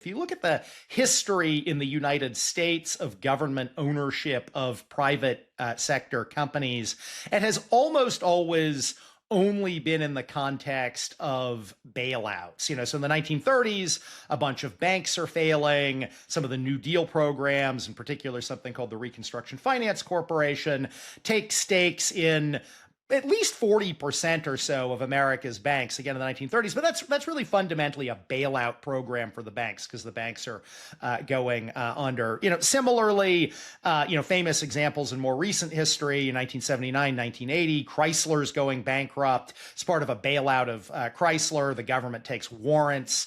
If you look at the history in the United States of government ownership of private sector companies, it has almost always only been in the context of bailouts. So in the 1930s, a bunch of banks are failing. Some of the New Deal programs, in particular, something called the Reconstruction Finance Corporation, take stakes in at least 40% or so of America's banks, again in the 1930s. But that's really fundamentally a bailout program for the banks because the banks are going under. Similarly, famous examples in more recent history, in 1979, 1980, Chrysler's going bankrupt. It's part of a bailout of Chrysler. The government takes warrants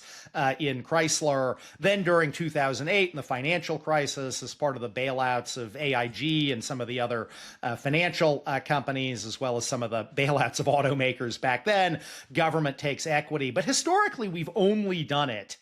in Chrysler. Then during 2008, in the financial crisis, as part of the bailouts of AIG and some of the other financial companies, as well as some of the bailouts of automakers back then, government takes equity. But historically, we've only done it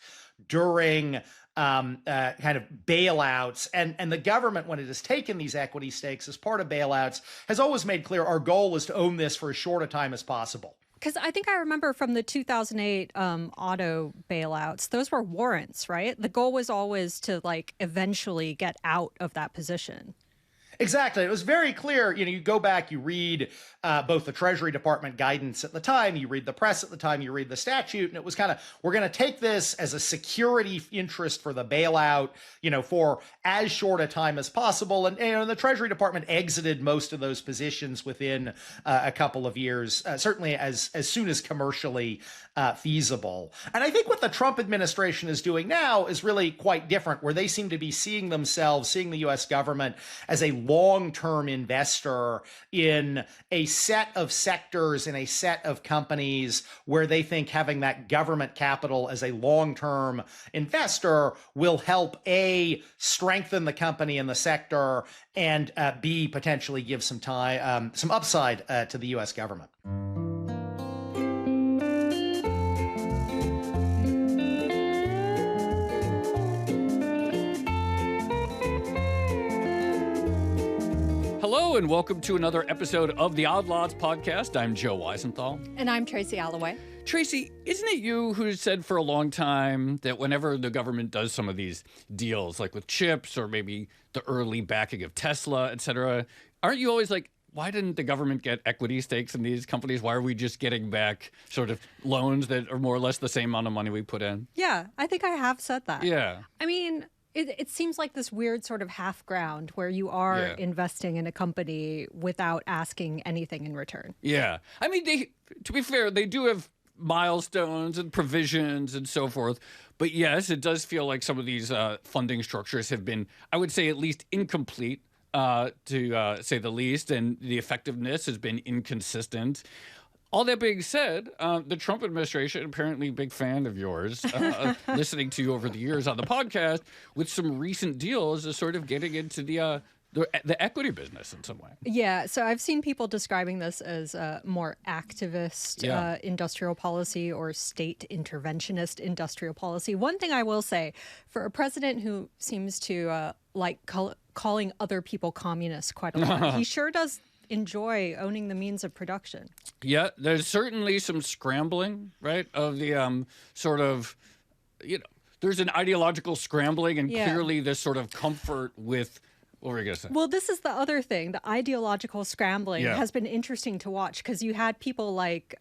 during kind of bailouts. And the government, when it has taken these equity stakes as part of bailouts, has always made clear our goal is to own this for as short a time as possible. Because I think I remember from the 2008 auto bailouts, those were warrants, right? The goal was always to eventually get out of that position. Exactly. It was very clear. You go back, you read both the Treasury Department guidance at the time, you read the press at the time, you read the statute, and it was kind of, we're going to take this as a security interest for the bailout, for as short a time as possible. And the Treasury Department exited most of those positions within a couple of years, certainly as soon as commercially feasible. And I think what the Trump administration is doing now is really quite different, where they seem to be seeing the U.S. government as a long-term investor in a set of sectors, in a set of companies where they think having that government capital as a long-term investor will help A, strengthen the company and the sector, and B, potentially give some upside to the U.S. government. Hello and welcome to another episode of the Odd Lots podcast. I'm Joe Weisenthal. And I'm Tracy Alloway. Tracy, isn't it you who said for a long time that whenever the government does some of these deals, like with chips or maybe the early backing of Tesla, et cetera, aren't you always like, why didn't the government get equity stakes in these companies? Why are we just getting back sort of loans that are more or less the same amount of money we put in? Yeah, I think I have said that. Yeah. I mean, it seems like this weird sort of half ground where you are investing in a company without asking anything in return. Yeah. I mean, to be fair, they do have milestones and provisions and so forth. But yes, it does feel like some of these funding structures have been, I would say, at least incomplete, to say the least. And the effectiveness has been inconsistent. All that being said, the Trump administration, apparently a big fan of yours, listening to you over the years on the podcast, with some recent deals is sort of getting into the equity business in some way. Yeah, so I've seen people describing this as more activist industrial policy or state interventionist industrial policy. One thing I will say, for a president who seems to calling other people communists quite a lot, he sure does enjoy owning the means of production. Yeah, there's certainly some scrambling, right, of the sort of, there's an ideological scrambling and clearly this sort of comfort with, what were you going to say? Well, this is the other thing. The ideological scrambling has been interesting to watch because you had people like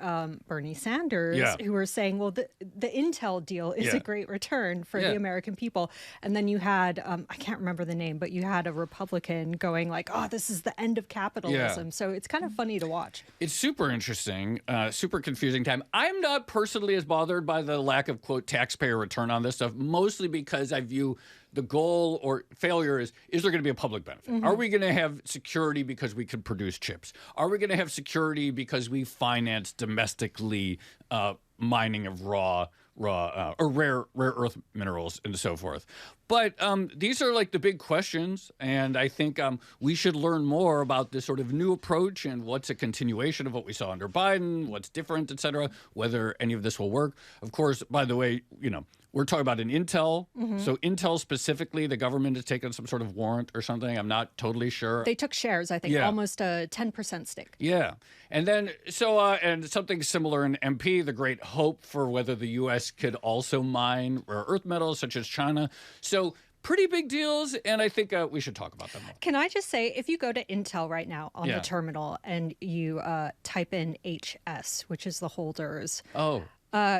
Bernie Sanders who were saying, well, the Intel deal is a great return for the American people. And then you had, I can't remember the name, but you had a Republican going like, oh, this is the end of capitalism. So it's kind of funny to watch. It's super interesting, super confusing time. I'm not personally as bothered by the lack of, quote, taxpayer return on this stuff, mostly because I view the goal or failure is there going to be a public benefit? Mm-hmm. Are we going to have security because we can produce chips? Are we going to have security because we finance domestically mining of raw or rare earth minerals and so forth? But these are like the big questions, and I think we should learn more about this sort of new approach and what's a continuation of what we saw under Biden, what's different, et cetera, whether any of this will work. Of course, by the way, We're talking about an Intel. So Intel specifically, the government has taken some sort of warrant or something. I'm not totally sure. They took shares, I think, almost a 10% stake. Yeah. And then, and something similar in MP, the great hope for whether the U.S. could also mine rare earth metals such as China. So pretty big deals, and I think we should talk about them more. Can I just say, if you go to Intel right now on the terminal and you type in HS, which is the holders.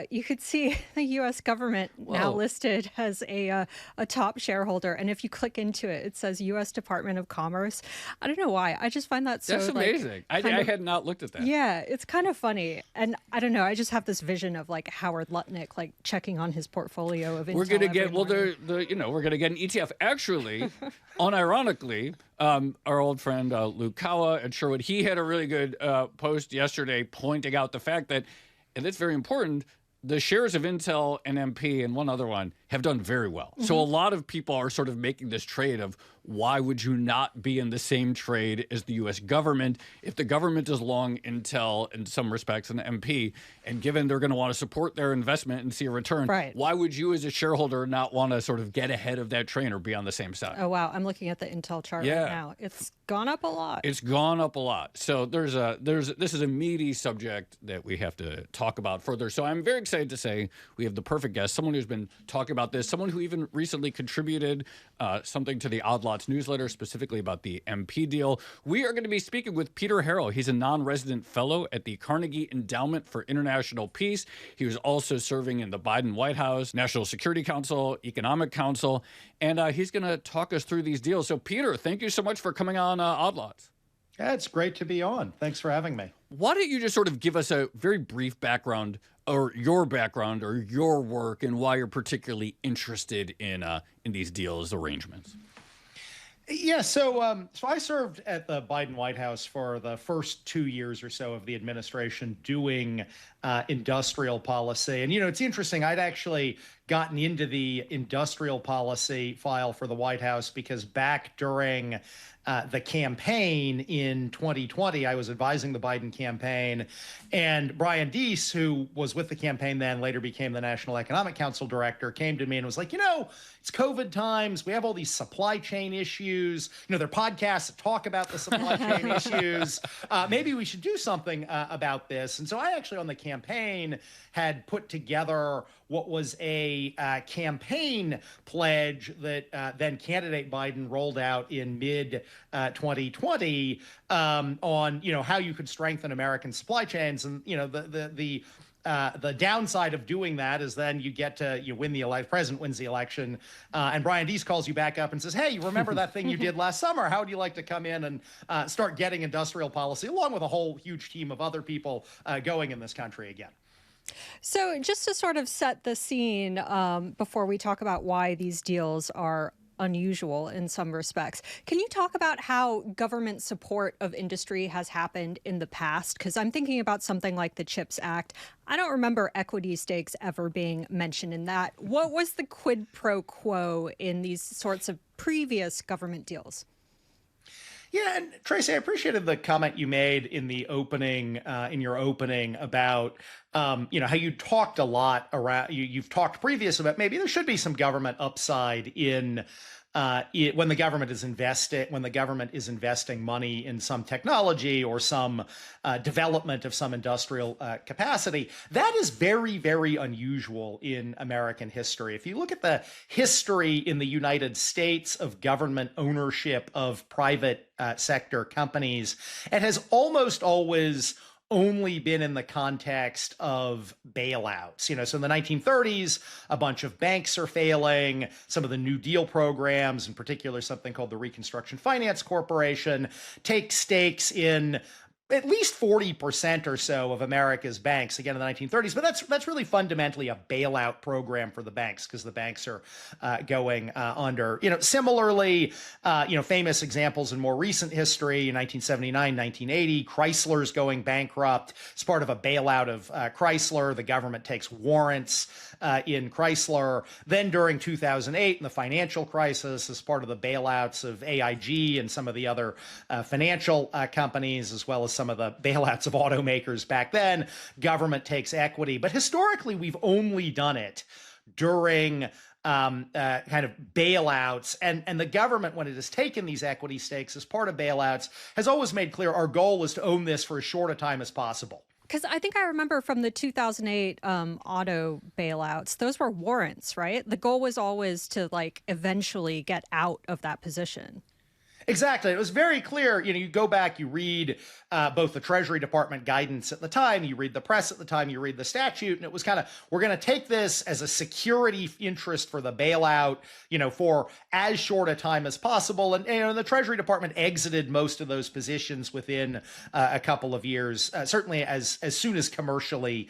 You could see the U.S. government now listed as a top shareholder. And if you click into it, it says U.S. Department of Commerce. I don't know why. I just find that so That's amazing. I had not looked at that. Yeah, it's kind of funny. And I don't know. I just have this vision of like Howard Lutnick, like checking on his portfolio of Intel. We're going to get, we're going to get an ETF. Actually, unironically, our old friend Luke Kawa at Sherwood, he had a really good post yesterday pointing out the fact that, and that's very important, the shares of Intel and MP and one other one have done very well. So a lot of people are sort of making this trade of why would you not be in the same trade as the U.S. government if the government is long Intel in some respects and MP, and given they're going to want to support their investment and see a return, why would you as a shareholder not want to sort of get ahead of that train or be on the same side? Oh, wow. I'm looking at the Intel chart right now. It's gone up a lot. It's gone up a lot. So this is a meaty subject that we have to talk about further. So I'm very excited to say we have the perfect guest, someone who's been talking about this, someone who even recently contributed something to the Odd Lots newsletter, specifically about the MP deal. We are going to be speaking with Peter Harrell. He's a non-resident fellow at the Carnegie Endowment for International Peace. He was also serving in the Biden White House, National Security Council, Economic Council, and he's going to talk us through these deals. So, Peter, thank you so much for coming on Odd Lots. Yeah, it's great to be on. Thanks for having me. Why don't you just sort of give us a very brief background or your work and why you're particularly interested in these deals arrangements? Yeah, so I served at the Biden White House for the first 2 years or so of the administration doing industrial policy. And, it's interesting. I'd actually gotten into the industrial policy file for the White House because back during the campaign in 2020, I was advising the Biden campaign, and Brian Deese, who was with the campaign then, later became the National Economic Council director, came to me and was like, it's COVID times. We have all these supply chain issues. There are podcasts that talk about the supply chain issues. Maybe we should do something about this. And so I actually, on the campaign, had put together what was a campaign pledge that then candidate Biden rolled out in mid 2020 on how you could strengthen American supply chains. And the downside of doing that is then you win the election, president wins the election, and Brian Deese calls you back up and says, hey, you remember that thing you did last summer? How would you like to come in and start getting industrial policy along with a whole huge team of other people going in this country again? So just to sort of set the scene before we talk about why these deals are unusual in some respects, can you talk about how government support of industry has happened in the past? Because I'm thinking about something like the CHIPS Act. I don't remember equity stakes ever being mentioned in that. What was the quid pro quo in these sorts of previous government deals? Yeah, and Tracy, I appreciated the comment you made in the opening, in your opening about, how you talked a lot around. You've talked previous about maybe there should be some government upside in when the government is investing money in some technology or some development of some industrial capacity. That is very, very unusual in American history. If you look at the history in the United States of government ownership of private sector companies, it has almost always only been in the context of bailouts. So in the 1930s, a bunch of banks are failing. Some of the New Deal programs, in particular something called the Reconstruction Finance Corporation, take stakes in at least 40% or so of America's banks, again, in the 1930s. But that's really fundamentally a bailout program for the banks because the banks are going under. Similarly, famous examples in more recent history, in 1979, 1980, Chrysler's going bankrupt. It's part of a bailout of Chrysler. The government takes warrants in Chrysler. Then during 2008, in the financial crisis, as part of the bailouts of AIG and some of the other financial companies, as well as some of the bailouts of automakers back then, government takes equity. But historically, we've only done it during kind of bailouts. And the government, when it has taken these equity stakes as part of bailouts, has always made clear our goal is to own this for as short a time as possible. Because I think I remember from the 2008 auto bailouts, those were warrants, right? The goal was always to like eventually get out of that position. Exactly. It was very clear. You go back, you read both the Treasury Department guidance at the time, you read the press at the time, you read the statute, and it was kind of, we're going to take this as a security interest for the bailout, for as short a time as possible. And the Treasury Department exited most of those positions within a couple of years, certainly as soon as commercially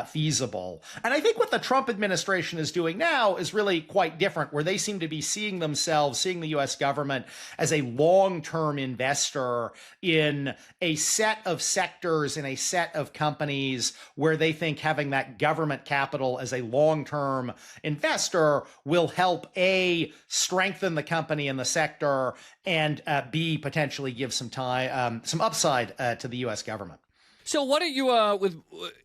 feasible. And I think what the Trump administration is doing now is really quite different, where they seem to be seeing the U.S. government as a long-term investor in a set of sectors, in a set of companies where they think having that government capital as a long-term investor will help A, strengthen the company and the sector, and B, potentially give some upside to the U.S. government. So why don't you, with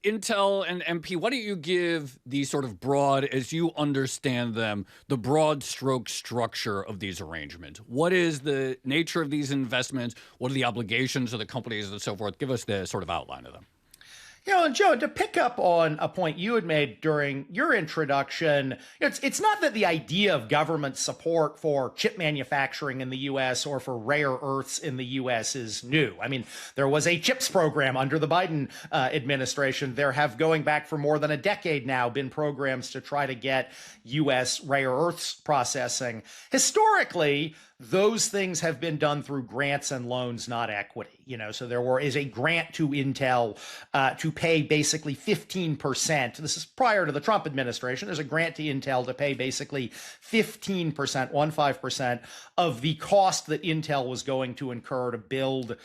Intel and MP, why don't you give the sort of broad, as you understand them, the broad stroke structure of these arrangements? What is the nature of these investments? What are the obligations of the companies and so forth? Give us the sort of outline of them. And Joe, to pick up on a point you had made during your introduction, it's not that the idea of government support for chip manufacturing in the U.S. or for rare earths in the U.S. is new. I mean, there was a CHIPS program under the Biden administration. There have, going back for more than a decade now, been programs to try to get U.S. rare earths processing. Historically, those things have been done through grants and loans, not equity. So there is a grant to Intel to pay basically 15%. This is prior to the Trump administration. There's a grant to Intel to pay basically 15%, 15% of the cost that Intel was going to incur to build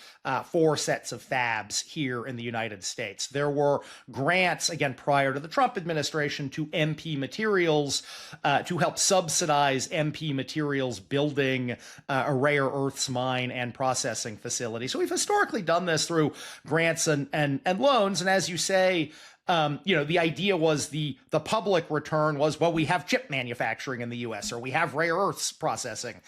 4 sets of fabs here in the United States. There were grants, again, prior to the Trump administration, to MP Materials to help subsidize MP Materials building a rare earths mine and processing facility. So we've historically done this through grants and loans. And as you say, the idea was the public return was, well, we have chip manufacturing in the U.S. or we have rare earths processing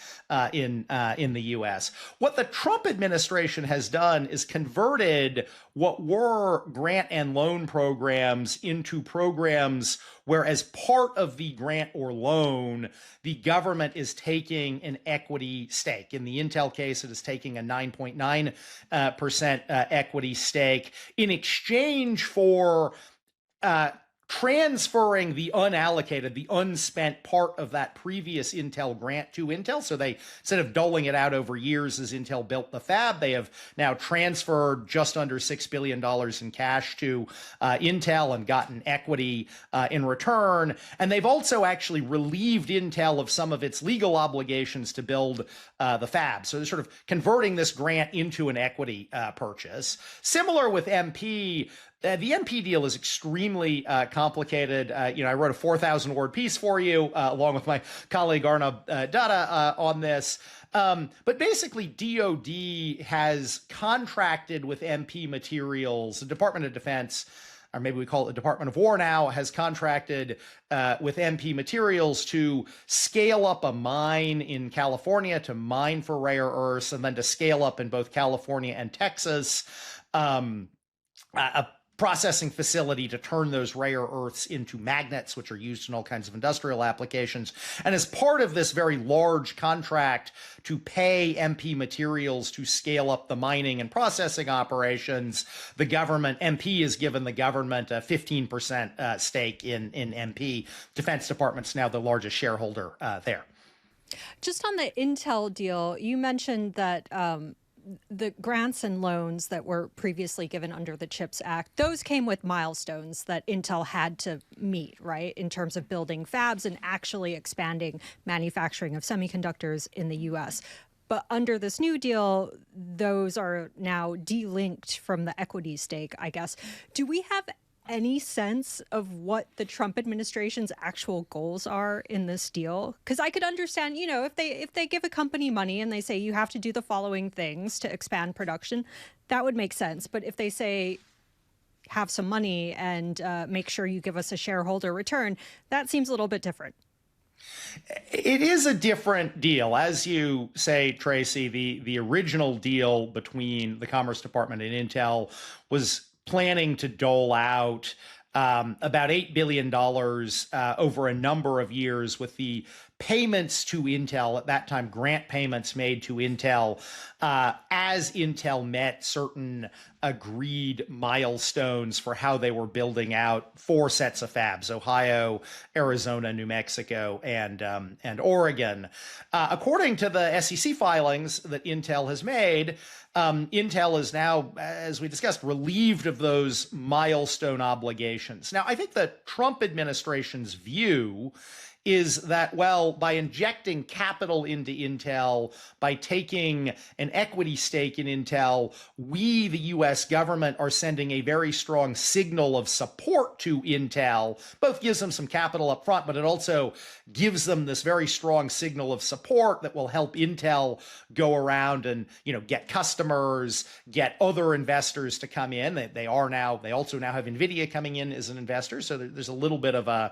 in the U.S. What the Trump administration has done is converted what were grant and loan programs into programs where, as part of the grant or loan, the government is taking an equity stake. In the Intel case, it is taking a 9.9% equity stake in exchange for transferring the unallocated, the unspent part of that previous Intel grant to Intel. So they, instead of doling it out over years as Intel built the fab, they have now transferred just under $6 billion in cash to Intel and gotten equity in return. And they've also actually relieved Intel of some of its legal obligations to build the fab. So they're sort of converting this grant into an equity purchase. Similar with MP, the MP deal is extremely complicated. I wrote a 4,000-word piece for you, along with my colleague Arnab Datta on this. But basically, DOD has contracted with MP Materials, the Department of Defense, or maybe we call it the Department of War now, has contracted with MP Materials to scale up a mine in California, to mine for rare earths, and then to scale up in both California and Texas a processing facility to turn those rare earths into magnets, which are used in all kinds of industrial applications. And as part of this very large contract to pay MP Materials to scale up the mining and processing operations, the government, MP has given the government a 15% stake in MP. Defense Department's now the largest shareholder there. Just on the Intel deal, you mentioned that the grants and loans that were previously given under the CHIPS Act, those came with milestones that Intel had to meet, right, in terms of building fabs and actually expanding manufacturing of semiconductors in the U.S. But under this new deal, those are now delinked from the equity stake, I guess. Do we have any sense of what the Trump administration's actual goals are in this deal? Because I could understand, if they give a company money and they say you have to do the following things to expand production, that would make sense. But if they say have some money and make sure you give us a shareholder return. That seems a little bit different. It is a different deal. As you say, Tracy, the original deal between the Commerce Department and Intel was planning to dole out about $8 billion over a number of years, with the payments to Intel, at that time, grant payments made to Intel, as Intel met certain agreed milestones for how they were building out 4 sets of fabs: Ohio, Arizona, New Mexico, and Oregon. According to the SEC filings that Intel has made, Intel is now, as we discussed, relieved of those milestone obligations. Now, I think the Trump administration's view is that, well, by injecting capital into Intel, by taking an equity stake in Intel, we, the U.S. government, are sending a very strong signal of support to Intel. Both gives them some capital up front, but it also gives them this very strong signal of support that will help Intel go around and, get customers, get other investors to come in. They also now have NVIDIA coming in as an investor. So there's a little bit of a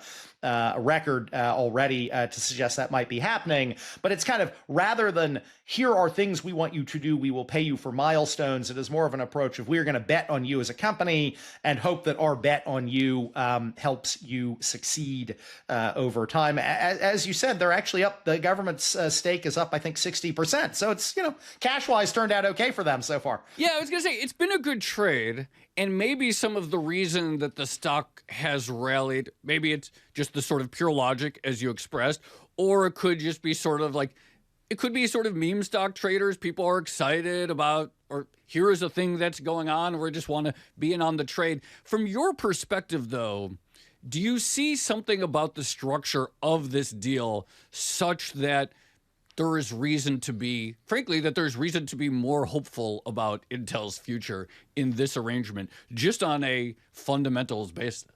record already to suggest that might be happening. But it's kind of, rather than here are things we want you to do, we will pay you for milestones, it is more of an approach of, we're going to bet on you as a company and hope that our bet on you helps you succeed over time. As you said, they're actually up, the government's stake is up, I think, 60%. So it's, cash-wise turned out okay for them so far. Yeah, I was going to say, it's been a good trade. And maybe some of the reason that the stock has rallied, maybe it's just the sort of pure logic as you expressed, or it could just be sort of like, it could be sort of meme stock traders. People are excited about, or here is a thing that's going on, or just want to be in on the trade. From your perspective, though, do you see something about the structure of this deal such that there is reason to be, frankly, that there's reason to be more hopeful about Intel's future in this arrangement, just on a fundamentals basis?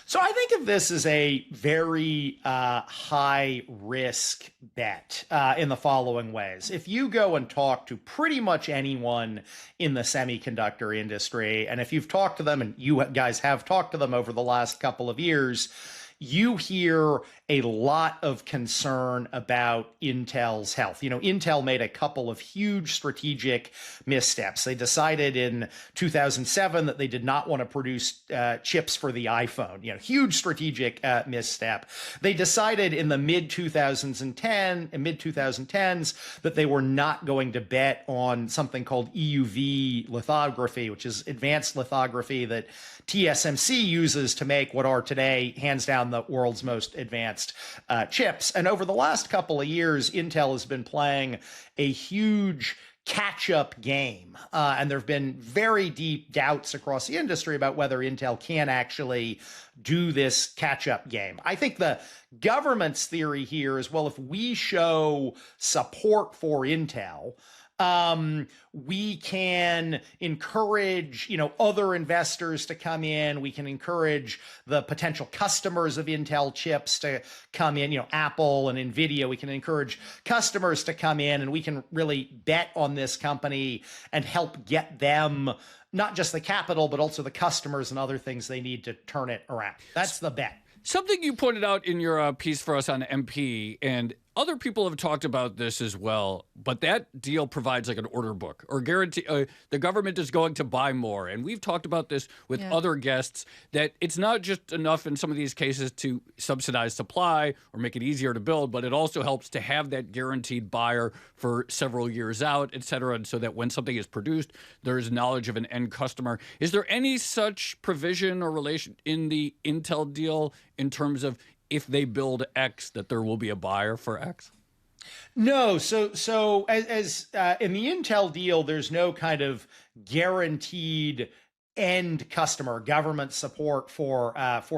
So I think of this as a very high risk bet in the following ways. If you go and talk to pretty much anyone in the semiconductor industry, and if you've talked to them, and you guys have talked to them over the last couple of years, you hear a lot of concern about Intel's health. Intel made a couple of huge strategic missteps. They decided in 2007 that they did not want to produce chips for the iPhone. Huge strategic misstep. They decided in the mid-2010s that they were not going to bet on something called EUV lithography, which is advanced lithography that TSMC uses to make what are today, hands down, the world's most advanced chips. And over the last couple of years, Intel has been playing a huge catch-up game. And there have been very deep doubts across the industry about whether Intel can actually do this catch-up game. I think the government's theory here is, well, if we show support for Intel, we can encourage, other investors to come in. We can encourage the potential customers of Intel chips to come in, Apple and NVIDIA. We can encourage customers to come in, and we can really bet on this company and help get them not just the capital, but also the customers and other things they need to turn it around. That's the bet. Something you pointed out in your piece for us on MP, and other people have talked about this as well, but that deal provides like an order book or guarantee the government is going to buy more. And we've talked about this with other guests, that it's not just enough in some of these cases to subsidize supply or make it easier to build, but it also helps to have that guaranteed buyer for several years out, et cetera, and so that when something is produced, there is knowledge of an end customer. Is there any such provision or relation in the Intel deal in terms of, if they build X, that there will be a buyer for X? No. So as in the Intel deal, there's no kind of guaranteed end customer, government support for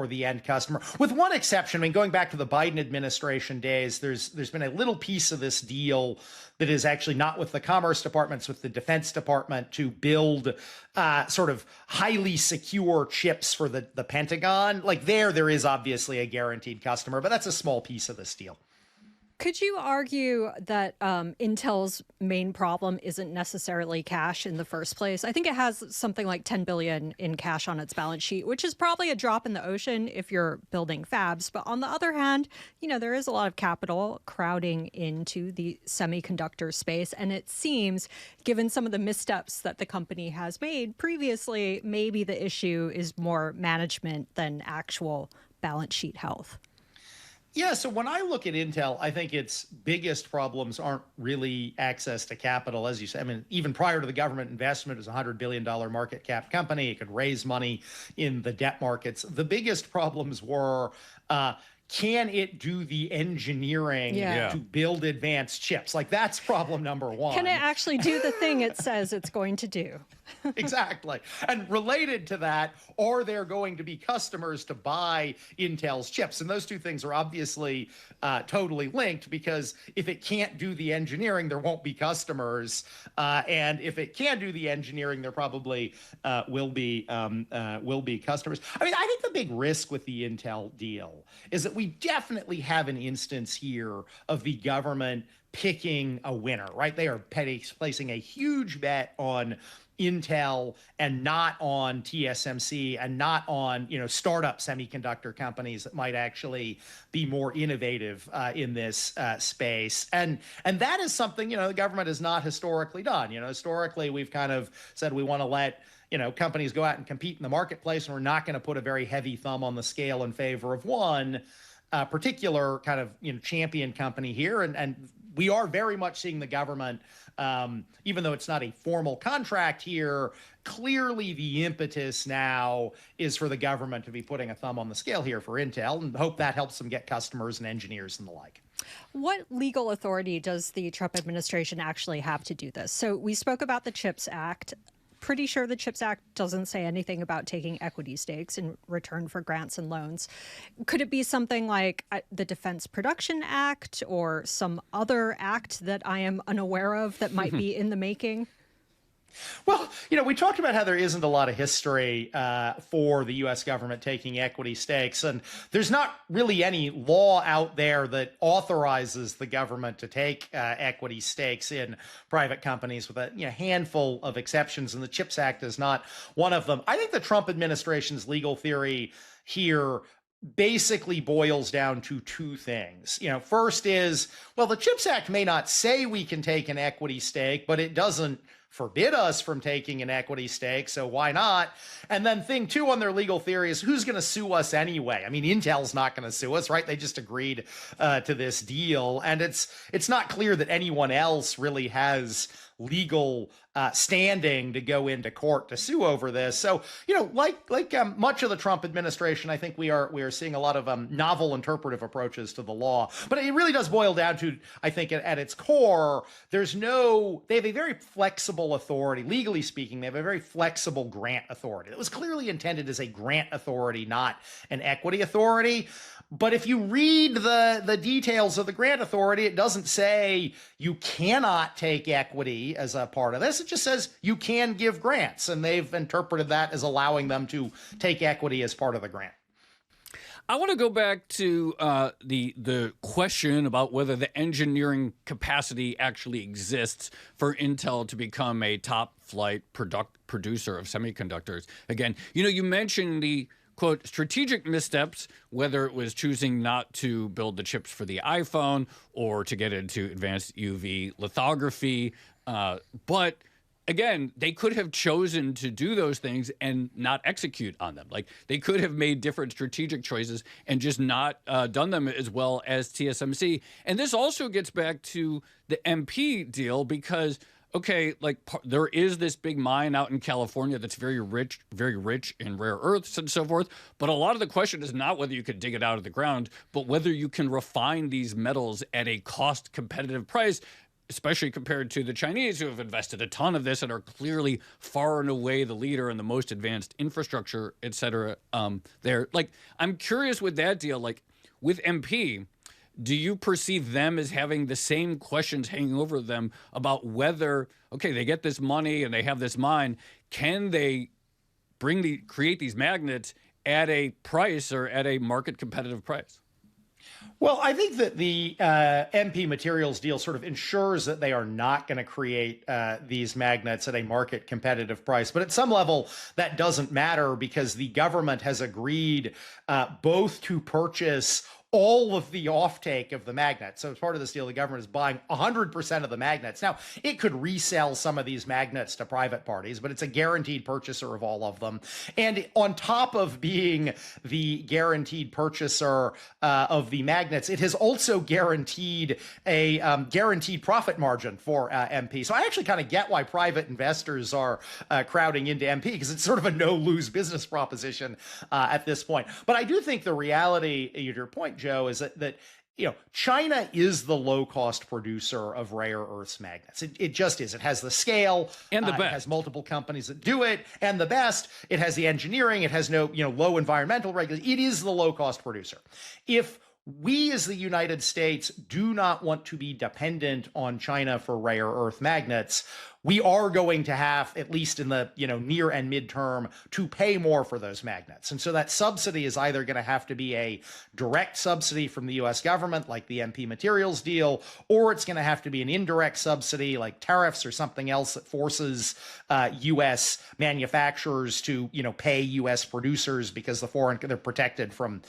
the end customer, with one exception. I mean, going back to the Biden administration days, there's been a little piece of this deal that is actually not with the Commerce Department, it's with the Defense Department, to build sort of highly secure chips for the Pentagon. Like there is obviously a guaranteed customer, but that's a small piece of this deal. Could you argue that Intel's main problem isn't necessarily cash in the first place? I think it has something like 10 billion in cash on its balance sheet, which is probably a drop in the ocean if you're building fabs. But on the other hand, there is a lot of capital crowding into the semiconductor space. And it seems, given some of the missteps that the company has made previously, maybe the issue is more management than actual balance sheet health. Yeah, so when I look at Intel, I think its biggest problems aren't really access to capital, as you said. I mean, even prior to the government investment, it was a $100 billion market cap company. It could raise money in the debt markets. The biggest problems were, can it do the engineering to build advanced chips? Like, that's problem number one. Can it actually do the thing it says it's going to do? Exactly. And related to that, are there going to be customers to buy Intel's chips? And those two things are obviously totally linked, because if it can't do the engineering, there won't be customers. And if it can do the engineering, there probably will be customers. I mean, I think the big risk with the Intel deal is that we definitely have an instance here of the government picking a winner, right? They are placing a huge bet on Intel and not on TSMC and not on, startup semiconductor companies that might actually be more innovative in this space. And that is something, the government has not historically done. Historically, we've kind of said we want to let companies go out and compete in the marketplace, and we're not going to put a very heavy thumb on the scale in favor of one particular kind of champion company here. And we are very much seeing the government, even though it's not a formal contract here, clearly the impetus now is for the government to be putting a thumb on the scale here for Intel, and hope that helps them get customers and engineers and the like. What legal authority does the Trump administration actually have to do this? So we spoke about the CHIPS Act. Pretty sure the CHIPS Act doesn't say anything about taking equity stakes in return for grants and loans. Could it be something like the Defense Production Act or some other act that I am unaware of that might be in the making? Well, we talked about how there isn't a lot of history for the U.S. government taking equity stakes, and there's not really any law out there that authorizes the government to take equity stakes in private companies, with a handful of exceptions, and the CHIPS Act is not one of them. I think the Trump administration's legal theory here basically boils down to two things. First is, well, the CHIPS Act may not say we can take an equity stake, but it doesn't forbid us from taking an equity stake, so why not? And then thing two on their legal theory is, who's going to sue us anyway? I mean, Intel's not going to sue us, right? They just agreed to this deal, and it's not clear that anyone else really has legal standing to go into court to sue over this. So, like much of the Trump administration, I think we are seeing a lot of novel interpretive approaches to the law. But it really does boil down to, I think, at its core, they have a very flexible authority. Legally speaking, they have a very flexible grant authority. It was clearly intended as a grant authority, not an equity authority. But if you read the details of the grant authority, it doesn't say you cannot take equity as a part of this. It just says you can give grants, and they've interpreted that as allowing them to take equity as part of the grant. I want to go back to the question about whether the engineering capacity actually exists for Intel to become a top-flight producer of semiconductors. Again, you mentioned the quote, strategic missteps, whether it was choosing not to build the chips for the iPhone or to get into advanced UV lithography. But again, they could have chosen to do those things and not execute on them. Like, they could have made different strategic choices and just not done them as well as TSMC. And this also gets back to the MP deal, because okay, there is this big mine out in California that's very rich in rare earths and so forth. But a lot of the question is not whether you could dig it out of the ground, but whether you can refine these metals at a cost competitive price, especially compared to the Chinese, who have invested a ton of this and are clearly far and away the leader in the most advanced infrastructure, et cetera. There, I'm curious with that deal, with MP, do you perceive them as having the same questions hanging over them about whether, okay, they get this money and they have this mine, can they create these magnets at a price or at a market competitive price? Well, I think that the MP Materials deal sort of ensures that they are not going to create these magnets at a market competitive price. But at some level, that doesn't matter because the government has agreed both to purchase all of the offtake of the magnets. So as part of this deal, the government is buying 100% of the magnets. Now, it could resell some of these magnets to private parties, but it's a guaranteed purchaser of all of them. And on top of being the guaranteed purchaser of the magnets, it has also guaranteed a guaranteed profit margin for MP. So I actually kind of get why private investors are crowding into MP, because it's sort of a no-lose business proposition at this point. But I do think the reality, to your point, Joe, is that China is the low-cost producer of rare earths magnets. It just is. It has the scale, and the best. It has multiple companies that do it, and the best. It has the engineering. It has no low environmental regulations. It is the low-cost producer. If we as the United States do not want to be dependent on China for rare earth magnets, we are going to have, at least in the near and midterm, to pay more for those magnets. And so that subsidy is either going to have to be a direct subsidy from the U.S. government, like the MP Materials deal, or it's going to have to be an indirect subsidy, like tariffs or something else that forces U.S. manufacturers to pay U.S. producers because they're protected from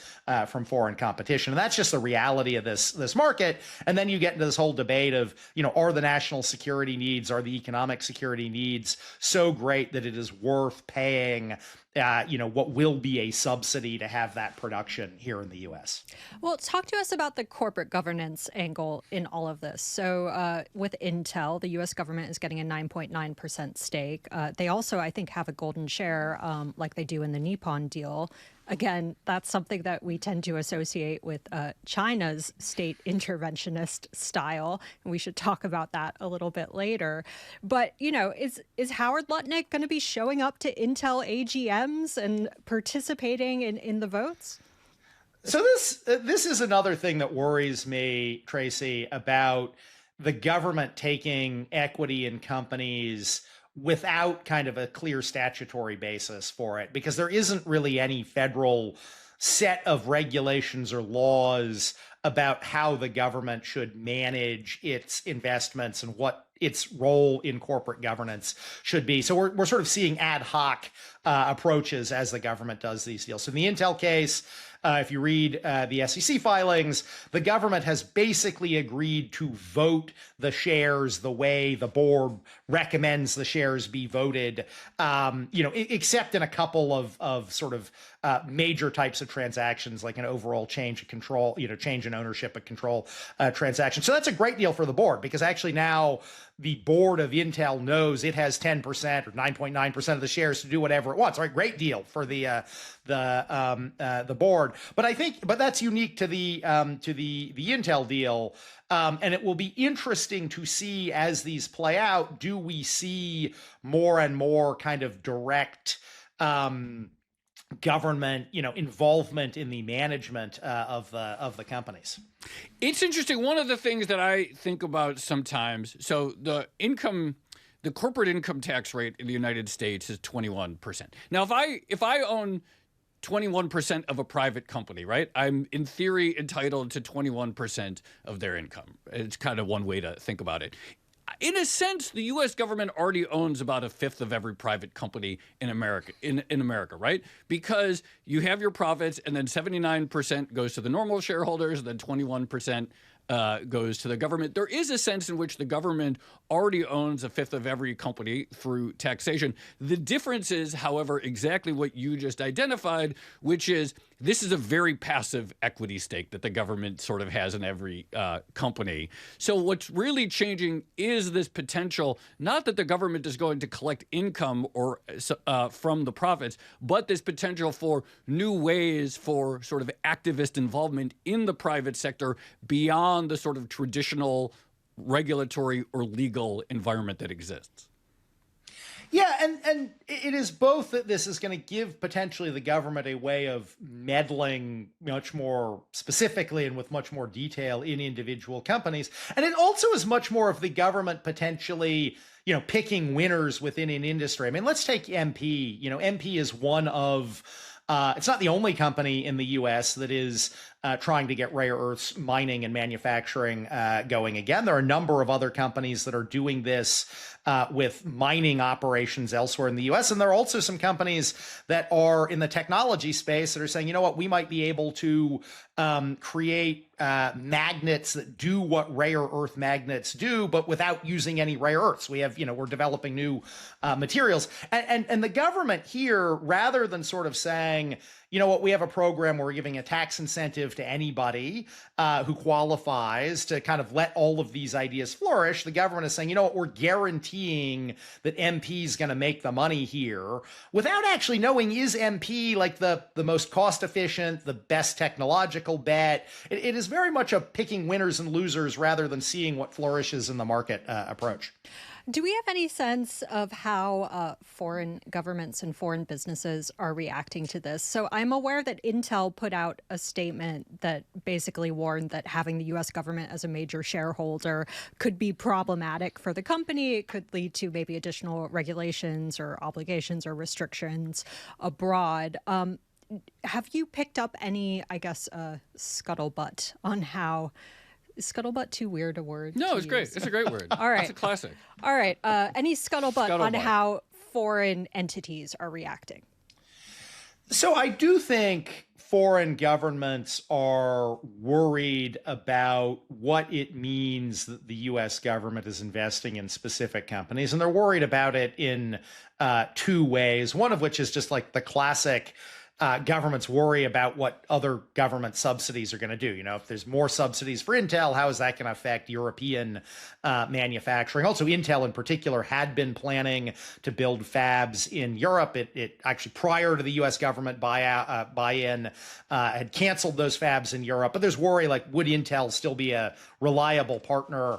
foreign competition. And that's just the reality of this market. And then you get into this whole debate of are the national security needs, are the economic security needs so great that it is worth paying what will be a subsidy to have that production here in the U.S. Well, talk to us about the corporate governance angle in all of this. So with Intel, the U.S. government is getting a 9.9% stake. They also, I think, have a golden share like they do in the Nippon deal. Again, that's something that we tend to associate with China's state interventionist style. And we should talk about that a little bit later. But, is Howard Lutnick going to be showing up to Intel AGMs and participating in the votes? So this is another thing that worries me, Tracy, about the government taking equity in companies without kind of a clear statutory basis for it, because there isn't really any federal set of regulations or laws about how the government should manage its investments and what its role in corporate governance should be. So we're sort of seeing ad hoc approaches as the government does these deals. So in the Intel case, if you read the SEC filings, the government has basically agreed to vote the shares the way the board recommends the shares be voted, except in a couple of sort of major types of transactions, like an overall change of control, change in ownership and control transaction. So that's a great deal for the board, because actually now the board of Intel knows it has 10% or 9.9% of the shares to do whatever it wants. Right, great deal for the board. But that's unique to the Intel deal. And it will be interesting to see as these play out, do we see more and more kind of direct government, involvement in the management of the companies? It's interesting. One of the things that I think about sometimes, so the corporate income tax rate in the United States is 21%. Now, if I own 21% of a private company, right? I'm in theory entitled to 21% of their income. It's kind of one way to think about it. In a sense, the U.S. government already owns about a fifth of every private company in America, in America, right? Because you have your profits, and then 79% goes to the normal shareholders, and then 21% goes to the government. There is a sense in which the government already owns a fifth of every company through taxation. The difference is, however, exactly what you just identified, which is this is a very passive equity stake that the government sort of has in every company. So what's really changing is this potential, not that the government is going to collect income or from the profits, but this potential for new ways for sort of activist involvement in the private sector beyond the sort of traditional regulatory or legal environment that exists. Yeah, and it is both that this is going to give potentially the government a way of meddling much more specifically and with much more detail in individual companies. And it also is much more of the government potentially, picking winners within an industry. I mean, let's take MP. MP is one of it's not the only company in the U.S. that is trying to get rare earths mining and manufacturing going again. There are a number of other companies that are doing this with mining operations elsewhere in the US. And there are also some companies that are in the technology space that are saying, you know what, we might be able to create magnets that do what rare earth magnets do, but without using any rare earths. We have, we're developing new materials. And the government here, rather than sort of saying, you know what, we have a program where we're giving a tax incentive to anybody who qualifies to kind of let all of these ideas flourish, the government is saying, you know what, we're guaranteeing that MP is going to make the money here without actually knowing, is MP like the most cost efficient, the best technological bet? It is very much a picking winners and losers rather than seeing what flourishes in the market approach. Do we have any sense of how foreign governments and foreign businesses are reacting to this? So I'm aware that Intel put out a statement that basically warned that having the U.S. government as a major shareholder could be problematic for the company. It could lead to maybe additional regulations or obligations or restrictions abroad. Have you picked up any, I guess, scuttlebutt on how... Is scuttlebutt too weird a word? No, it's great. It's a great word. All right. It's a classic. All right. Any scuttlebutt on how foreign entities are reacting? So I do think foreign governments are worried about what it means that the U.S. government is investing in specific companies. And they're worried about it in two ways, one of which is just like the classic governments worry about what other government subsidies are going to do. If there's more subsidies for Intel, how is that going to affect European manufacturing? Also, Intel in particular had been planning to build fabs in Europe. It actually, prior to the U.S. government buy-in, had canceled those fabs in Europe. But there's worry, like, would Intel still be a reliable partner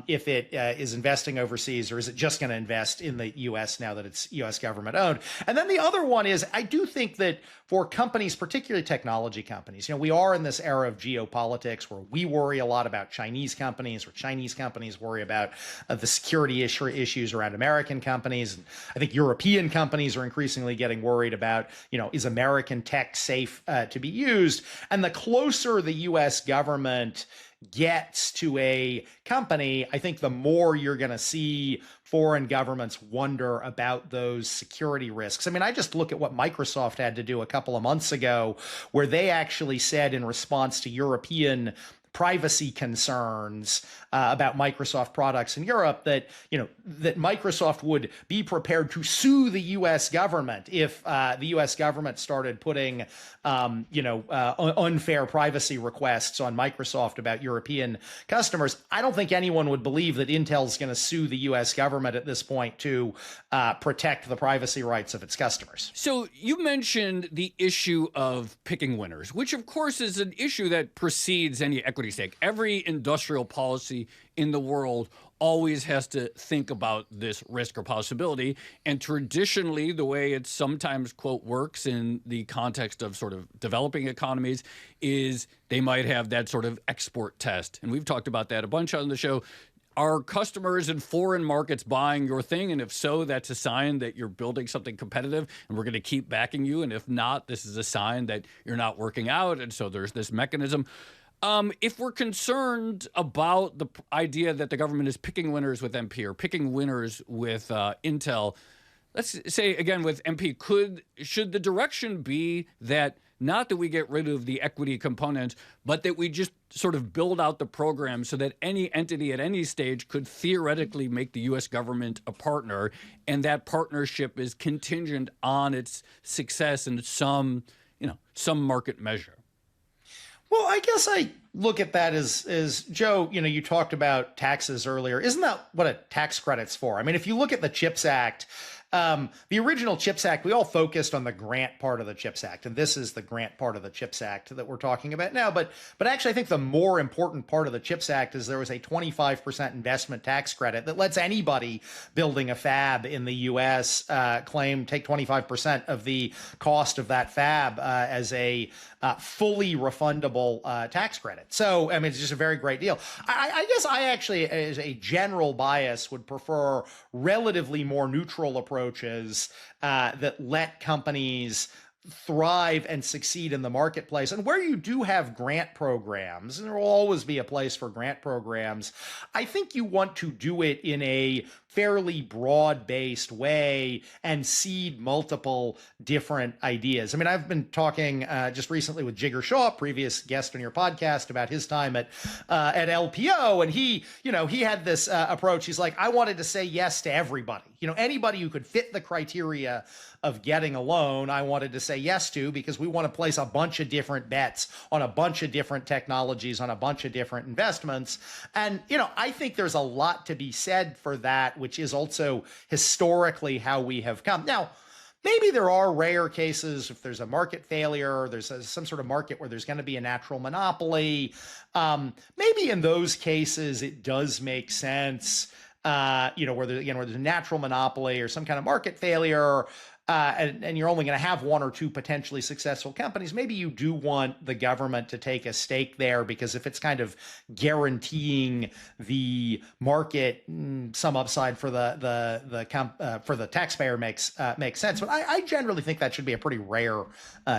if it is investing overseas, or is it just going to invest in the U.S. now that it's U.S. government owned? And then the other one is, I do think that for companies, particularly technology companies, we are in this era of geopolitics where we worry a lot about Chinese companies, or Chinese companies worry about the security issues around American companies. And I think European companies are increasingly getting worried about, is American tech safe to be used? And the closer the U.S. government gets to a company, I think the more you're going to see foreign governments wonder about those security risks. I mean, I just look at what Microsoft had to do a couple of months ago, where they actually said in response to European privacy concerns about Microsoft products in Europe that, that Microsoft would be prepared to sue the U.S. government if the U.S. government started putting, unfair privacy requests on Microsoft about European customers. I don't think anyone would believe that Intel's going to sue the U.S. government at this point to protect the privacy rights of its customers. So you mentioned the issue of picking winners, which of course is an issue that precedes any equity stake. Every industrial policy in the world always has to think about this risk or possibility. And traditionally, the way it sometimes, quote, works in the context of sort of developing economies is they might have that sort of export test. And we've talked about that a bunch on the show. Are customers in foreign markets buying your thing? And if so, that's a sign that you're building something competitive and we're going to keep backing you. And if not, this is a sign that you're not working out. And so there's this mechanism. If we're concerned about the idea that the government is picking winners with MP or picking winners with Intel, let's say again with MP, should the direction be that not that we get rid of the equity component, but that we just sort of build out the program so that any entity at any stage could theoretically make the U.S. government a partner, and that partnership is contingent on its success in some market measure? Well, I guess I look at that as Joe, you talked about taxes earlier. Isn't that what a tax credit's for? I mean, if you look at the CHIPS Act, the original CHIPS Act, we all focused on the grant part of the CHIPS Act, and this is the grant part of the CHIPS Act that we're talking about now. But actually, I think the more important part of the CHIPS Act is there was a 25% investment tax credit that lets anybody building a fab in the U.S. take 25% of the cost of that fab as a fully refundable tax credit. So, I mean, it's just a very great deal. I guess I actually, as a general bias, would prefer relatively more neutral approaches that let companies thrive and succeed in the marketplace. And where you do have grant programs, and there will always be a place for grant programs, I think you want to do it in a fairly broad-based way and seed multiple different ideas. I mean, I've been talking just recently with Jigger Shaw, previous guest on your podcast, about his time at LPO, and he had this approach. He's like, I wanted to say yes to everybody. Anybody who could fit the criteria of getting a loan, I wanted to say yes to, because we want to place a bunch of different bets on a bunch of different technologies, on a bunch of different investments. And, I think there's a lot to be said for that, which is also historically how we have come. Now, maybe there are rare cases if there's a market failure, there's some sort of market where there's going to be a natural monopoly. Maybe in those cases, it does make sense, where there's a natural monopoly or some kind of market failure, and you're only going to have one or two potentially successful companies. Maybe you do want the government to take a stake there, because if it's kind of guaranteeing the market some upside for the taxpayer makes sense. But I generally think that should be a pretty rare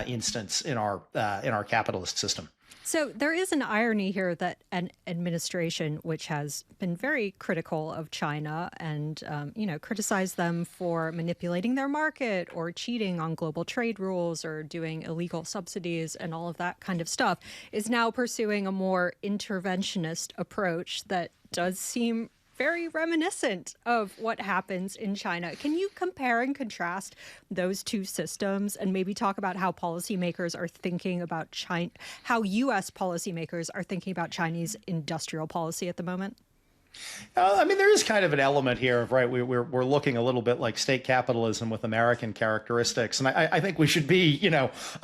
instance in our capitalist system. So there is an irony here that an administration which has been very critical of China and, criticized them for manipulating their market or cheating on global trade rules or doing illegal subsidies and all of that kind of stuff, is now pursuing a more interventionist approach that does seem very reminiscent of what happens in China. Can you compare and contrast those two systems and maybe talk about how policymakers are thinking about China, how U.S. policymakers are thinking about Chinese industrial policy at the moment? There is kind of an element here of, right, we're looking a little bit like state capitalism with American characteristics. And I think we should be,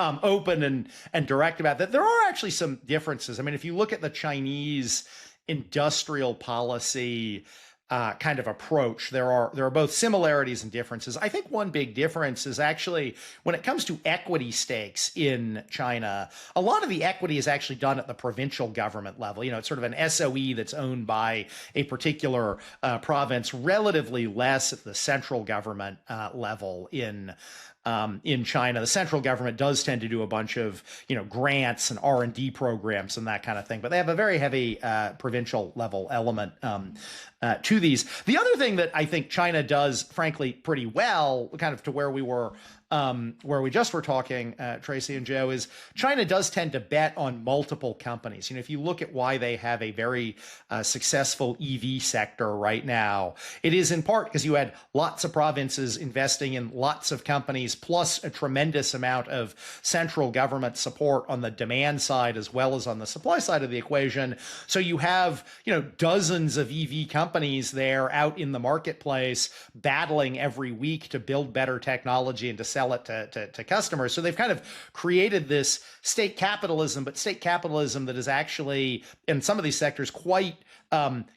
open and direct about that. There are actually some differences. I mean, if you look at the Chinese industrial policy kind of approach, there are both similarities and differences. I think one big difference is actually when it comes to equity stakes in China, a lot of the equity is actually done at the provincial government level. It's sort of an SOE that's owned by a particular province, relatively less at the central government level in China. The central government does tend to do a bunch of, grants and R&D programs and that kind of thing, but they have a very heavy provincial level element to these. The other thing that I think China does, frankly, pretty well, kind of to where we just were talking, Tracy and Joe, is China does tend to bet on multiple companies. If you look at why they have a very successful EV sector right now, it is in part because you had lots of provinces investing in lots of companies, plus a tremendous amount of central government support on the demand side as well as on the supply side of the equation. So you have, dozens of EV companies there out in the marketplace battling every week to build better technology and to sell it to customers. So they've kind of created this state capitalism, but state capitalism that is actually, in some of these sectors, quite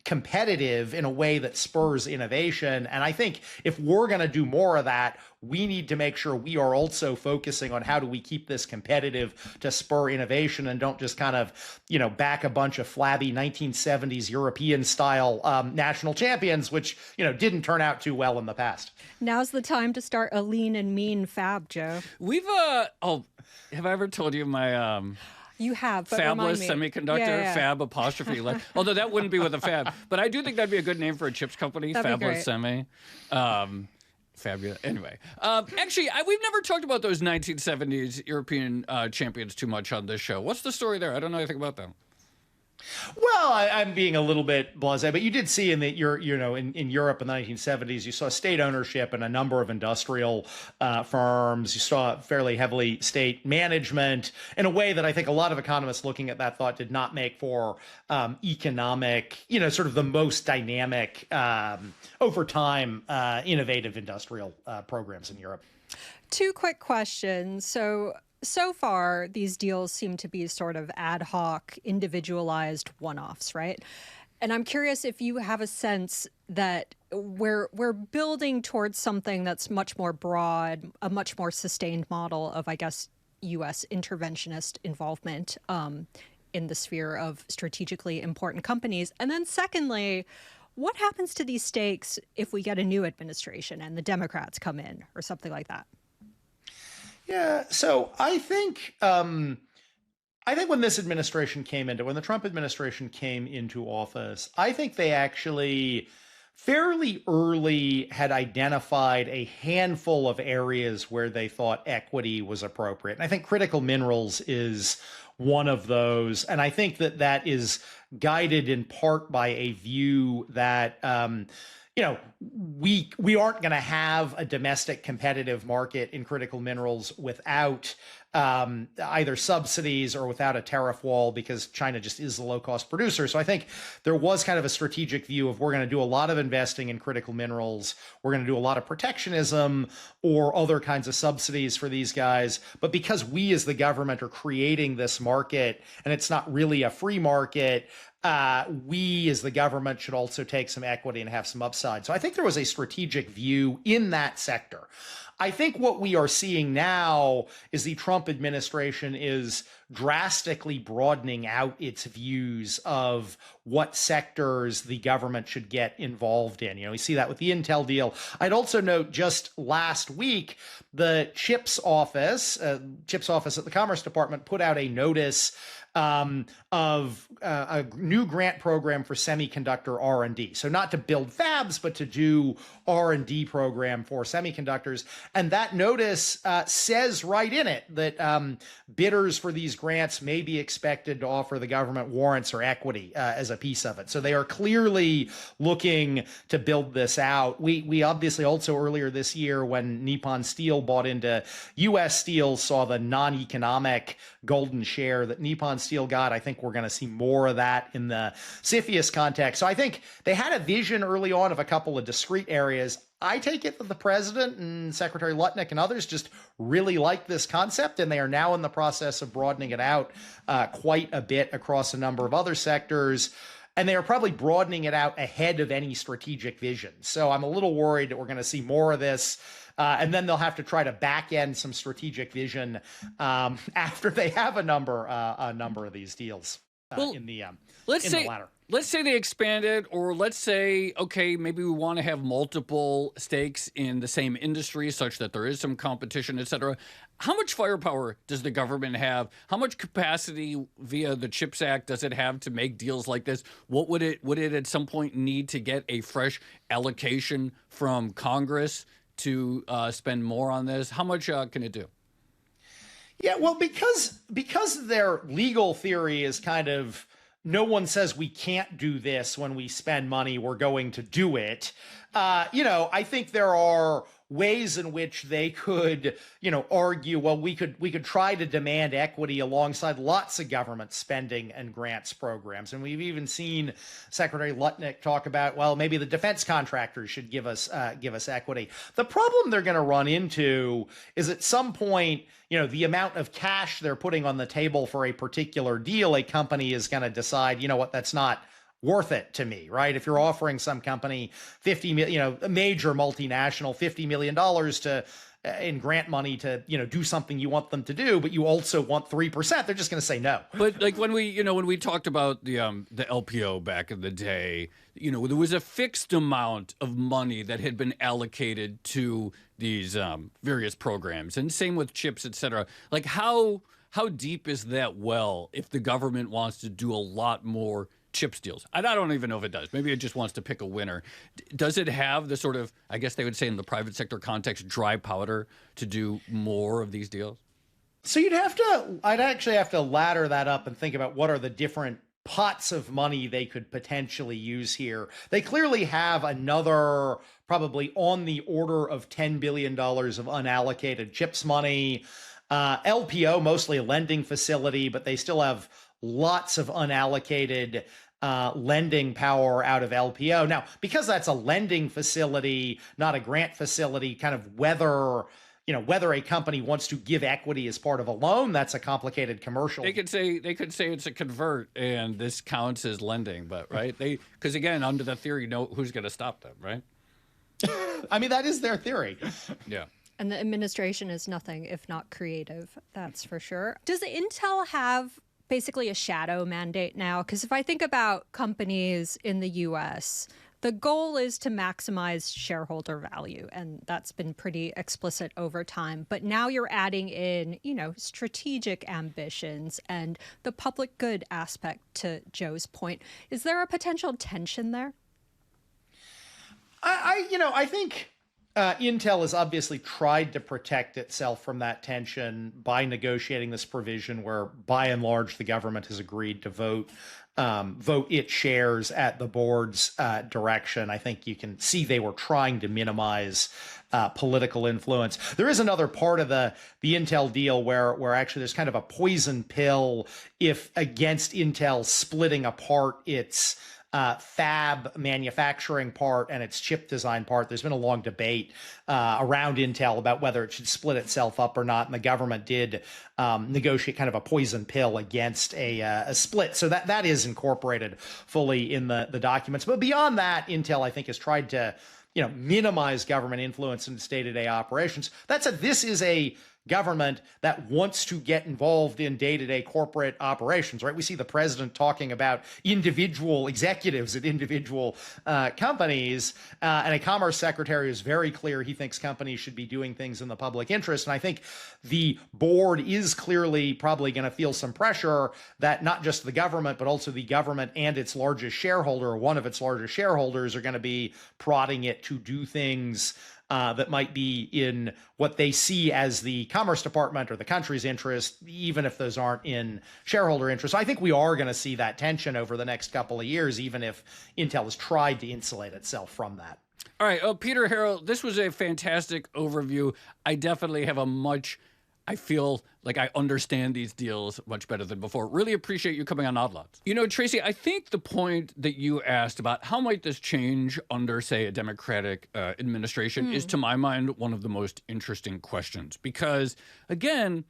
competitive in a way that spurs innovation. And I think if we're going to do more of that, we need to make sure we are also focusing on how do we keep this competitive to spur innovation and don't just kind of, back a bunch of flabby 1970s European style national champions, which, didn't turn out too well in the past. Now's the time to start a lean and mean fab, Joe. We've, have I ever told you my, you have, but Fabless semiconductor, fab apostrophe. Although that wouldn't be with a fab, but I do think that'd be a good name for a chips company, Fabless Semi. Fabulous. Anyway, actually, we've never talked about those 1970s European champions too much on this show. What's the story there? I don't know anything about them. Well, I'm being a little bit blasé, but you did see in Europe in the 1970s, you saw state ownership in a number of industrial firms. You saw fairly heavily state management in a way that I think a lot of economists looking at that thought did not make for economic, sort of the most dynamic, over time, innovative industrial programs in Europe. Two quick questions. So far, these deals seem to be sort of ad hoc, individualized one-offs, right? And I'm curious if you have a sense that we're building towards something that's much more broad, a much more sustained model of, I guess, U.S. interventionist involvement in the sphere of strategically important companies. And then secondly, what happens to these stakes if we get a new administration and the Democrats come in or something like that? Yeah, so I think when when the Trump administration came into office, I think they actually fairly early had identified a handful of areas where they thought equity was appropriate. And I think critical minerals is one of those. And I think that that is guided in part by a view that, we aren't going to have a domestic competitive market in critical minerals without either subsidies or without a tariff wall, because China just is the low cost producer. So I think there was kind of a strategic view of, we're going to do a lot of investing in critical minerals. We're going to do a lot of protectionism or other kinds of subsidies for these guys. But because we as the government are creating this market and it's not really a free market, we as the government should also take some equity and have some upside. So I think there was a strategic view in that sector. I think what we are seeing now is the Trump administration is drastically broadening out its views of what sectors the government should get involved in. We see that with the Intel deal. I'd also note just last week, the CHIPS office at the Commerce Department put out a notice of a new grant program for semiconductor R&D. So not to build fabs, but to do R&D program for semiconductors. And that notice says right in it that bidders for these grants may be expected to offer the government warrants or equity as a piece of it. So they are clearly looking to build this out. We obviously also earlier this year, when Nippon Steel bought into U.S. Steel, saw the non-economic golden share that Nippon Steel got. I think we're going to see more of that in the CFIUS context. So I think they had a vision early on of a couple of discrete areas. I take it that the president and Secretary Lutnick and others just really like this concept, and they are now in the process of broadening it out quite a bit across a number of other sectors. And they are probably broadening it out ahead of any strategic vision. So I'm a little worried that we're going to see more of this. And then they'll have to try to back end some strategic vision after they have a number of these deals in the latter. Let's say they expanded, or let's say, okay, maybe we want to have multiple stakes in the same industry such that there is some competition, et cetera. How much firepower does the government have? How much capacity via the CHIPS Act does it have to make deals like this? What would it at some point need to get a fresh allocation from Congress to spend more on this? How much can it do? Yeah, well, because their legal theory is kind of, no one says we can't do this when we spend money, we're going to do it. I think there are ways in which they could, argue, well, we could try to demand equity alongside lots of government spending and grants programs. And we've even seen Secretary Lutnick talk about, well, maybe the defense contractors should give us equity. The problem they're going to run into is at some point, the amount of cash they're putting on the table for a particular deal, a company is going to decide, that's not worth it to me, right? If you're offering some company $50 million, a major multinational, $50 million to in grant money to, do something you want them to do, but you also want 3%, they're just going to say no. But like when we talked about the LPO back in the day, there was a fixed amount of money that had been allocated to these various programs, and same with CHIPS, et cetera. Like how deep is that well if the government wants to do a lot more CHIPS deals? I don't even know if it does. Maybe it just wants to pick a winner. Does it have the sort of, I guess they would say in the private sector context, dry powder to do more of these deals? So I'd actually have to ladder that up and think about what are the different pots of money they could potentially use here. They clearly have another, probably on the order of $10 billion of unallocated CHIPS money. LPO, mostly a lending facility, but they still have lots of unallocated lending power out of LPO. Now, because that's a lending facility, not a grant facility, kind of whether a company wants to give equity as part of a loan, that's a complicated commercial. They could say it's a convert and this counts as lending, but right? Because again, under the theory, who's going to stop them, right? I mean, that is their theory. Yeah. And the administration is nothing if not creative, that's for sure. Does Intel have basically a shadow mandate now? Because if I think about companies in the U.S., The goal is to maximize shareholder value, and that's been pretty explicit over time. But now you're adding in, strategic ambitions and the public good aspect, to Joe's point. Is there a potential tension there? I think Intel has obviously tried to protect itself from that tension by negotiating this provision where, by and large, the government has agreed to vote its shares at the board's direction. I think you can see they were trying to minimize political influence. There is another part of the Intel deal where actually there's kind of a poison pill if against Intel splitting apart its fab manufacturing part and its chip design part. There's been a long debate around Intel about whether it should split itself up or not, and the government did negotiate kind of a poison pill against a split. So that is incorporated fully in the documents. But beyond that, Intel, I think, has tried to minimize government influence in day-to-day operations. That said, this is a government that wants to get involved in day-to-day corporate operations, right? We see the president talking about individual executives at individual companies, and a commerce secretary is very clear he thinks companies should be doing things in the public interest. And I think the board is clearly probably going to feel some pressure that not just the government, but also the government and its largest shareholder, or one of its largest shareholders, are going to be prodding it to do things that might be in what they see as the Commerce Department or the country's interest, even if those aren't in shareholder interest. So I think we are going to see that tension over the next couple of years, even if Intel has tried to insulate itself from that. All right. Peter Harrell, this was a fantastic overview. I definitely have I feel like I understand these deals much better than before. Really appreciate you coming on Odd Lots. Tracy, I think the point that you asked about how might this change under, say, a Democratic administration is, to my mind, one of the most interesting questions. Because, again,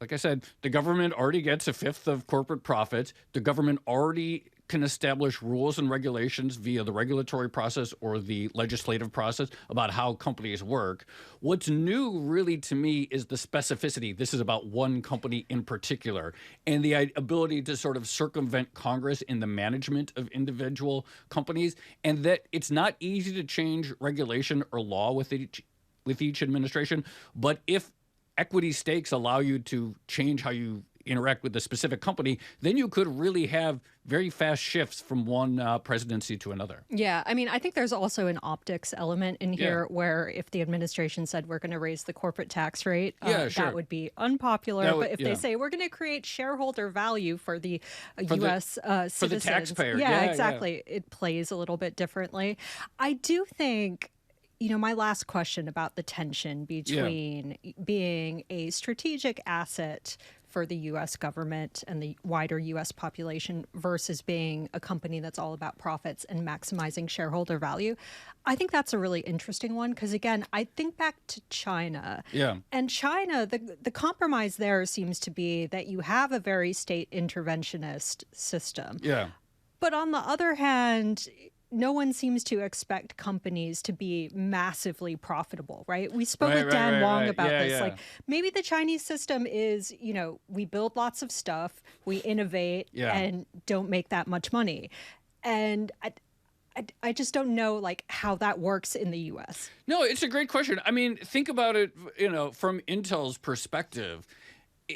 like I said, the government already gets a fifth of corporate profits. The government already can establish rules and regulations via the regulatory process or the legislative process about how companies work. What's new really to me is the specificity. This is about one company in particular, and the ability to sort of circumvent Congress in the management of individual companies, and that it's not easy to change regulation or law with each administration. But if equity stakes allow you to change how you interact with the specific company, then you could really have very fast shifts from one presidency to another. Yeah, I think there's also an optics element in here where if the administration said we're going to raise the corporate tax rate, that would be unpopular. But if they say we're going to create shareholder value for the U.S. citizens, for the taxpayer, exactly, it plays a little bit differently. I do think, my last question about the tension between being a strategic asset for the U.S. government and the wider U.S. population versus being a company that's all about profits and maximizing shareholder value. I think that's a really interesting one because, again, I think back to China. Yeah. And China, the compromise there seems to be that you have a very state interventionist system. Yeah. But on the other hand, no one seems to expect companies to be massively profitable, right? We spoke with Dan Wong about this. Yeah. Like, maybe the Chinese system is, we build lots of stuff, we innovate, and don't make that much money. And I just don't know, how that works in the U.S. No, it's a great question. Think about it, from Intel's perspective.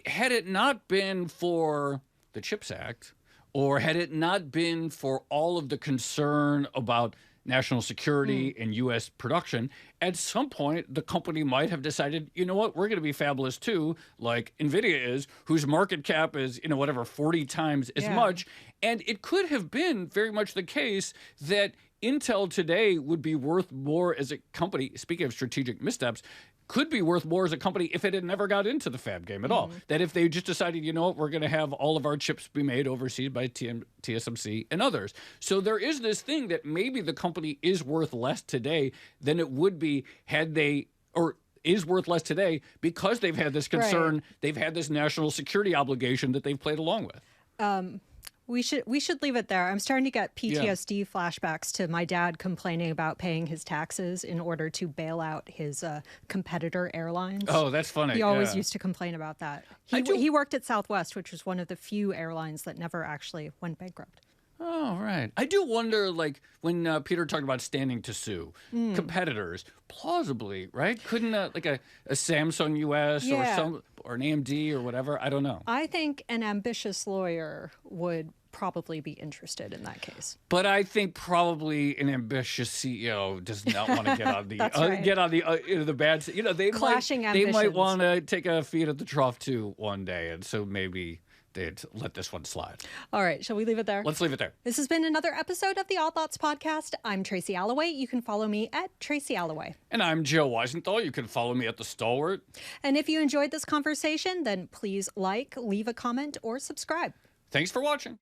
Had it not been for the CHIPS Act, or had it not been for all of the concern about national security and U.S. production, at some point, the company might have decided, you know what, we're going to be fabulous too, like NVIDIA is, whose market cap is, 40 times as much. And it could have been very much the case that Intel today would be worth more as a company, speaking of strategic missteps, could be worth more as a company if it had never got into the fab game at all. That if they just decided, we're going to have all of our chips be made overseas by TSMC and others. So there is this thing that maybe the company is worth less today than it would be had they, or is worth less today because they've had this concern, they've had this national security obligation that they've played along with. We should leave it there. I'm starting to get PTSD flashbacks to my dad complaining about paying his taxes in order to bail out his competitor airlines. Oh, that's funny. He always used to complain about that. He worked at Southwest, which was one of the few airlines that never actually went bankrupt. Oh, right. I do wonder, like, when Peter talked about standing to sue, competitors, plausibly, right? Couldn't, like, a Samsung US or an AMD or whatever? I don't know. I think an ambitious lawyer would probably be interested in that case. But I think probably an ambitious CEO does not want to get on the the bad. They might want to take a feed at the trough too one day, and so maybe they'd let this one slide. All right, shall we leave it there? Let's leave it there. This has been another episode of the Odd Thoughts podcast. I'm Tracy Alloway. You can follow me at Tracy Alloway. And I'm Joe Weisenthal. You can follow me at The Stalwart. And if you enjoyed this conversation, then please leave a comment, or subscribe. Thanks for watching.